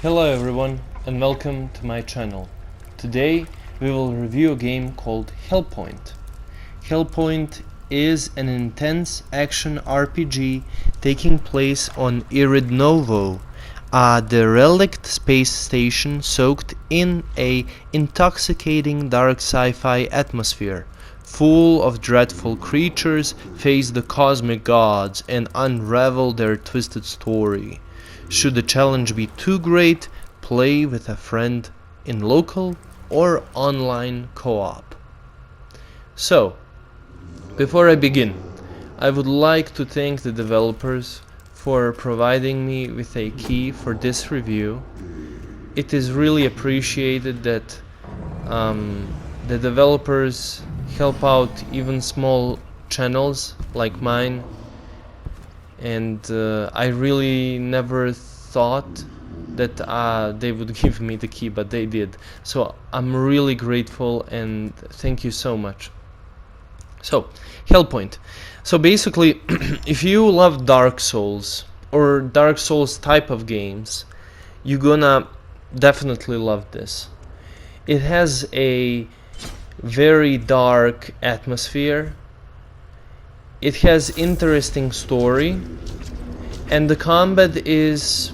Hello everyone and welcome to my channel. Today we will review a game called Hellpoint. Hellpoint is an intense action RPG taking place on Irid Novo, a derelict space station soaked in a intoxicating dark sci-fi atmosphere. Full of dreadful creatures face the cosmic gods and unravel their twisted story. Should the challenge be too great, play with a friend in local or online co-op. So, before I begin, I would like to thank the developers for providing me with a key for this review. It is really appreciated that the developers help out even small channels like mine, and I really never thought that they would give me the key, but they did. So I'm really grateful and thank you so much. So, Hellpoint. So basically, if you love Dark Souls or Dark Souls type of games, you're gonna definitely love this. It has a very dark atmosphere. It has interesting story, and the combat is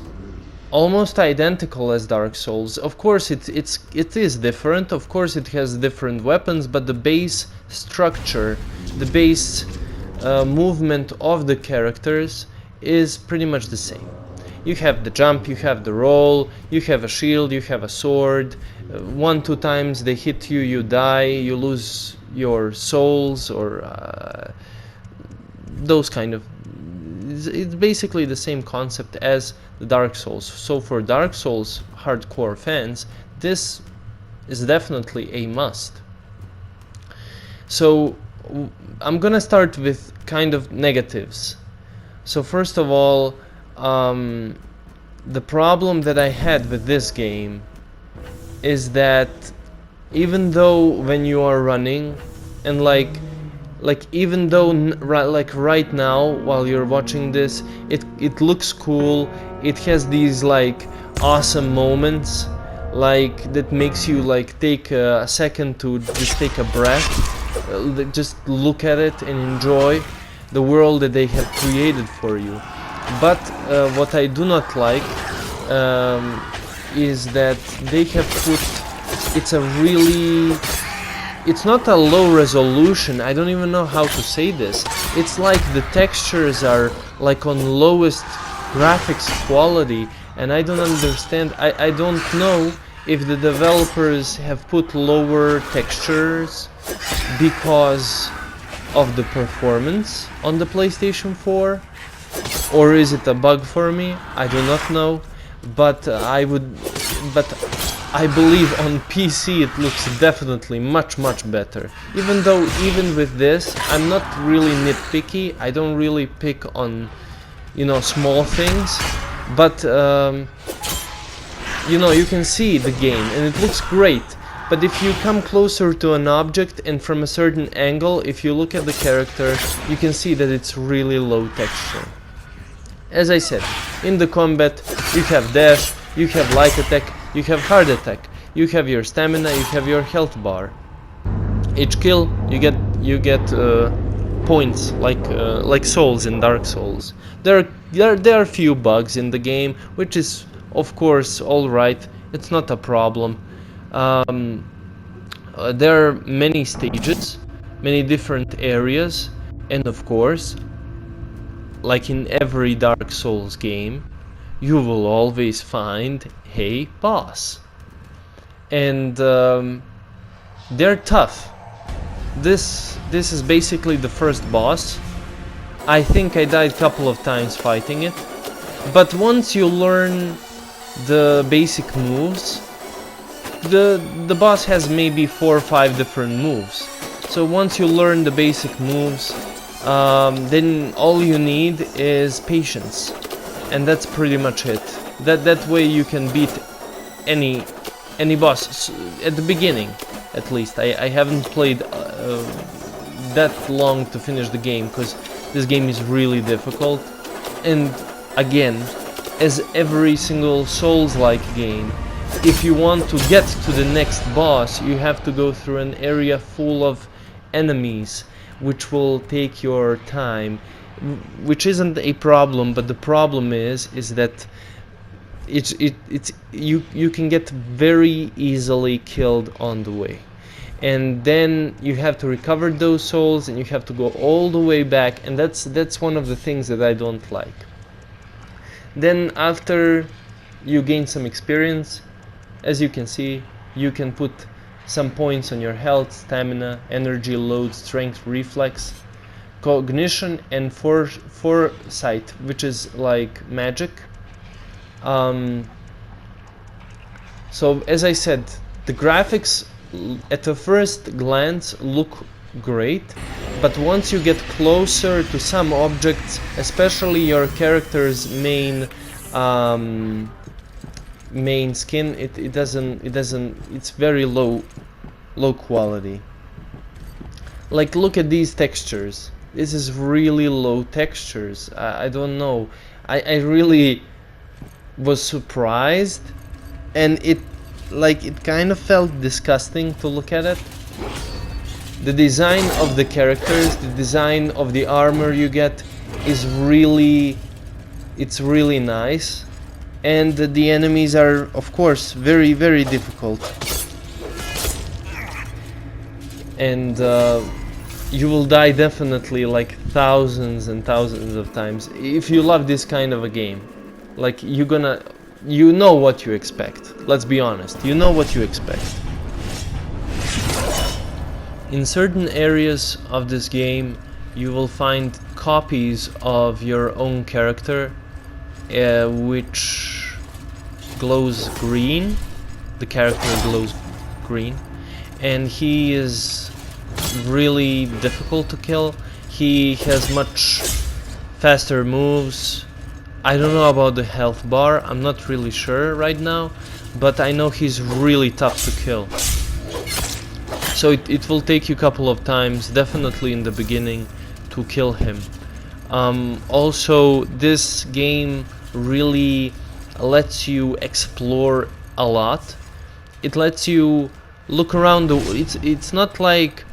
almost identical as Dark Souls. Of course it is different. Of course it has different weapons, but the base structure, the base movement of the characters is pretty much the same. You have the jump, you have the roll, you have a shield, you have a sword. 1-2 times they hit you, you die, you lose your souls, or those kind of. It's basically the same concept as the Dark Souls. So for Dark Souls hardcore fans, this is definitely a must. So I'm gonna start with kind of negatives. So first of all, the problem that I had with this game is that even though when you are running and like even though like right now while you're watching this, it looks cool, it has these like awesome moments like that makes you like take a second to just take a breath, just look at it and enjoy the world that they have created for you. But what I do not like is that they have put, it's not a low resolution, I don't even know how to say this. It's like the textures are like on lowest graphics quality, and I don't understand. I don't know if the developers have put lower textures because of the performance on the PlayStation 4, or is it a bug for me? I do not know, but I believe on PC it looks definitely much better. Even though even with this, I'm not really nitpicky. I don't really pick on, small things, but you can see the game and it looks great. But if you come closer to an object and from a certain angle, if you look at the character, you can see that it's really low texture. As I said, in the combat, you have dash, you have light attack, you have hard attack, you have your stamina, you have your health bar. Each kill, you get points like souls in Dark Souls. There are few bugs in the game, which is of course all right. It's not a problem. There are many stages, many different areas, and of course, like in every Dark Souls game, you will always find a boss. And they're tough. This is basically the first boss. I think I died a couple of times fighting it. But once you learn the basic moves, the boss has maybe 4 or 5 different moves. So once you learn the basic moves, then all you need is patience, and that's pretty much it. That way you can beat any boss at the beginning, at least. I haven't played that long to finish the game because this game is really difficult, and again, as every single Souls-like game. If you want to get to the next boss, you have to go through an area full of enemies, which will take your time, which isn't a problem, but the problem is that you can get very easily killed on the way, and then you have to recover those souls, and you have to go all the way back, and that's one of the things that I don't like. Then after you gain some experience, as you can see, you can put some points on your health, stamina, energy, load, strength, reflex, cognition, and foresight, which is like magic. So as I said, the graphics at the first glance look great, but once you get closer to some objects, especially your character's main skin, it's very low quality. Like, look at these textures. This is really low textures. I don't know. I really was surprised, and it kind of felt disgusting to look at it. The design of the characters, the design of the armor you get is really nice, and the enemies are, of course, very, very difficult, and you will die definitely like thousands and thousands of times if you love this kind of a game. Like, you know what you expect. Let's be honest, you know what you expect. In certain areas of this game, you will find copies of your own character, which glows green. The character glows green, and he is really difficult to kill. He has much faster moves. I don't know about the health bar, I'm not really sure right now, but I know he's really tough to kill. So it will take you a couple of times, definitely in the beginning, to kill him. Also, this game really lets you explore a lot. It lets you look around. It's not like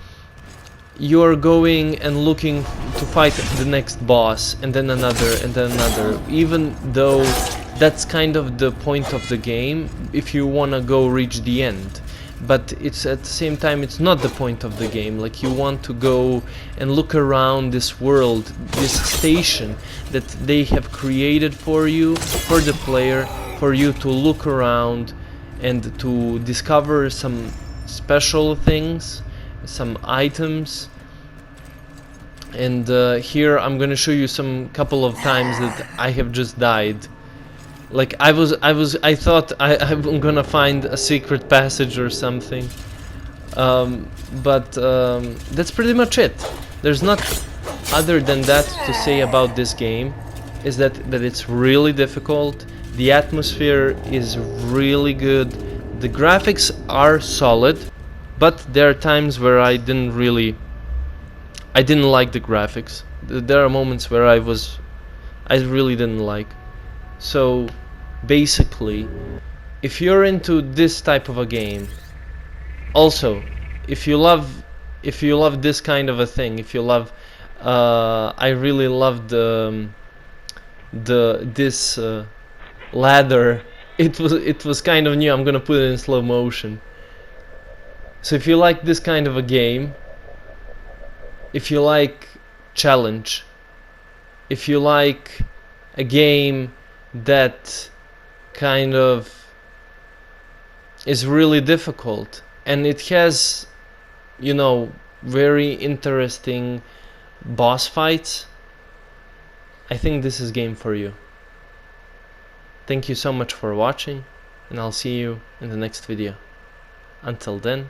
you're going and looking to fight the next boss and then another and then another, even though that's kind of the point of the game if you want to go reach the end. But it's at the same time, it's not the point of the game. Like, you want to go and look around this world, this station that they have created for you, for the player, for you to look around and to discover some special things, some items. And here I'm gonna show you some couple of times that I have just died. Like, I thought I'm gonna find a secret passage or something, but that's pretty much it. There's not other than that to say about this game, is that it's really difficult. The atmosphere is really good. The graphics are solid, but there are times where I didn't like the graphics. There are moments where I really didn't like. So basically, if you're into this type of a game, also if you love this kind of a thing, if you love I really loved this ladder. It was kind of new. I'm gonna put it in slow motion. So if you like this kind of a game, if you like challenge, if you like a game that kind of is really difficult and it has, you know, very interesting boss fights, I think this is game for you. Thank you so much for watching, and I'll see you in the next video. Until then,